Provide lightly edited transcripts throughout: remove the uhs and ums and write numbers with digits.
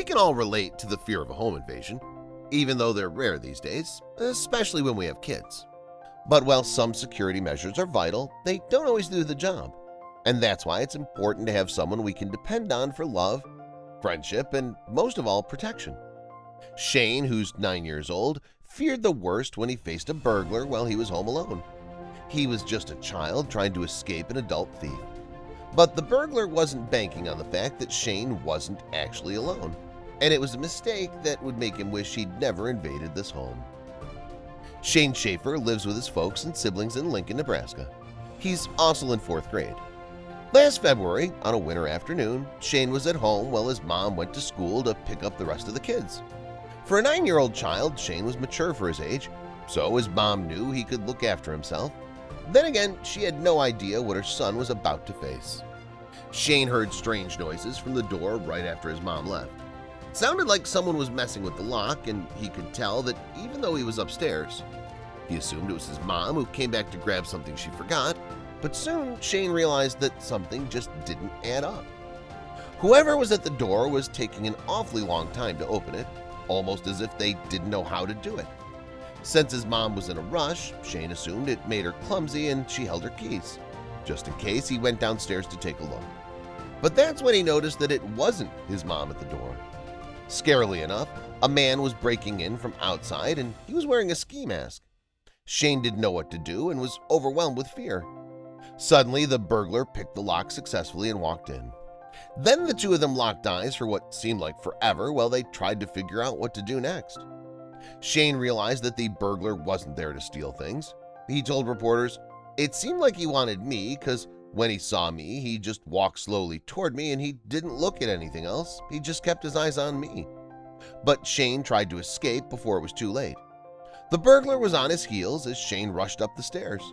We can all relate to the fear of a home invasion, even though they're rare these days, especially when we have kids. But while some security measures are vital, they don't always do the job. And that's why it's important to have someone we can depend on for love, friendship, and most of all, protection. Shane, who's 9 years old, feared the worst when he faced a burglar while he was home alone. He was just a child trying to escape an adult thief. But the burglar wasn't banking on the fact that Shane wasn't actually alone, and it was a mistake that would make him wish he'd never invaded this home. Shane Schaefer lives with his folks and siblings in Lincoln, Nebraska. He's also in 4th grade. Last February, on a winter afternoon, Shane was at home while his mom went to school to pick up the rest of the kids. For a 9-year-old child, Shane was mature for his age, so his mom knew he could look after himself. Then again, she had no idea what her son was about to face. Shane heard strange noises from the door right after his mom left. It sounded like someone was messing with the lock, and he could tell that even though he was upstairs. He assumed it was his mom who came back to grab something she forgot, but soon Shane realized that something just didn't add up. Whoever was at the door was taking an awfully long time to open it, almost as if they didn't know how to do it. Since his mom was in a rush, Shane assumed it made her clumsy and she held her keys. Just in case, he went downstairs to take a look. But that's when he noticed that it wasn't his mom at the door. Scarily enough, a man was breaking in from outside and he was wearing a ski mask. Shane didn't know what to do and was overwhelmed with fear. Suddenly, the burglar picked the lock successfully and walked in. Then the two of them locked eyes for what seemed like forever while they tried to figure out what to do next. Shane realized that the burglar wasn't there to steal things. He told reporters, "It seemed like he wanted me because when he saw me, he just walked slowly toward me and he didn't look at anything else. He just kept his eyes on me." But Shane tried to escape before it was too late. The burglar was on his heels as Shane rushed up the stairs.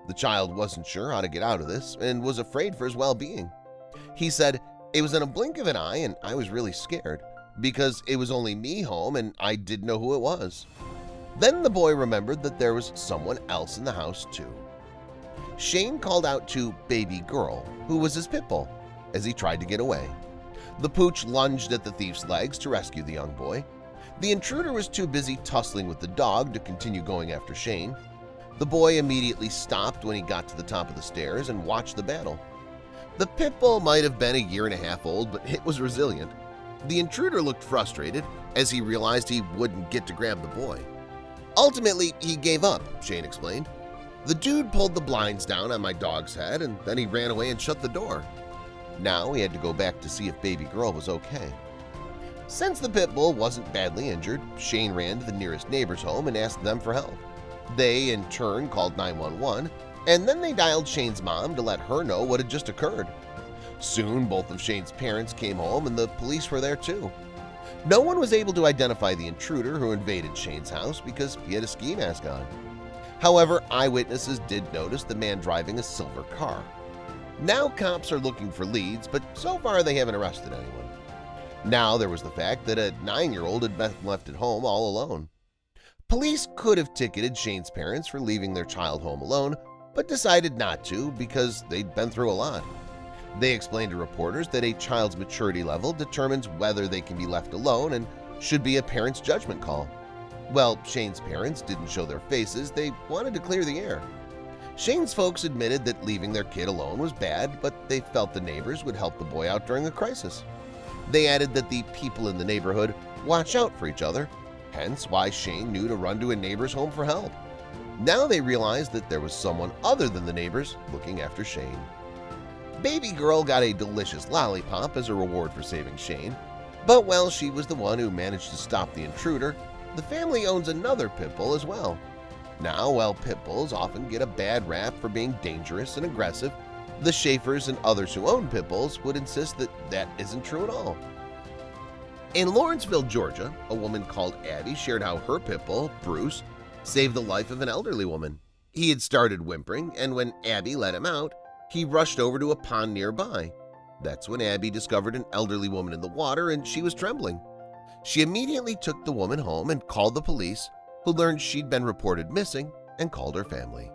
The child wasn't sure how to get out of this and was afraid for his well-being. He said, "It was in a blink of an eye and I was really scared because it was only me home and I didn't know who it was." Then the boy remembered that there was someone else in the house too. Shane called out to Baby Girl, who was his pit bull, as he tried to get away. The pooch lunged at the thief's legs to rescue the young boy. The intruder was too busy tussling with the dog to continue going after Shane. The boy immediately stopped when he got to the top of the stairs and watched the battle. The pit bull might have been 1.5 years old, but it was resilient. The intruder looked frustrated as he realized he wouldn't get to grab the boy. Ultimately, he gave up, Shane explained. "The dude pulled the blinds down on my dog's head and then he ran away and shut the door. Now he had to go back to see if Baby Girl was okay." Since the pit bull wasn't badly injured, Shane ran to the nearest neighbor's home and asked them for help. They, in turn, called 911, and then they dialed Shane's mom to let her know what had just occurred. Soon, both of Shane's parents came home and the police were there too. No one was able to identify the intruder who invaded Shane's house because he had a ski mask on. However, eyewitnesses did notice the man driving a silver car. Now cops are looking for leads, but so far they haven't arrested anyone. Now there was the fact that a 9-year-old had been left at home all alone. Police could have ticketed Shane's parents for leaving their child home alone, but decided not to because they'd been through a lot. They explained to reporters that a child's maturity level determines whether they can be left alone and should be a parent's judgment call. Well, Shane's parents didn't show their faces, they wanted to clear the air. Shane's folks admitted that leaving their kid alone was bad, but they felt the neighbors would help the boy out during a crisis. They added that the people in the neighborhood watch out for each other, hence why Shane knew to run to a neighbor's home for help. Now they realized that there was someone other than the neighbors looking after Shane. Baby Girl got a delicious lollipop as a reward for saving Shane, but while she was the one who managed to stop the intruder, the family owns another pit bull as well. Now, while pit bulls often get a bad rap for being dangerous and aggressive, the Schaefers and others who own pit bulls would insist that that isn't true at all. In Lawrenceville, Georgia, a woman called Abby shared how her pit bull, Bruce, saved the life of an elderly woman. He had started whimpering, and when Abby let him out, he rushed over to a pond nearby. That's when Abby discovered an elderly woman in the water and she was trembling. She immediately took the woman home and called the police, who learned she'd been reported missing and called her family.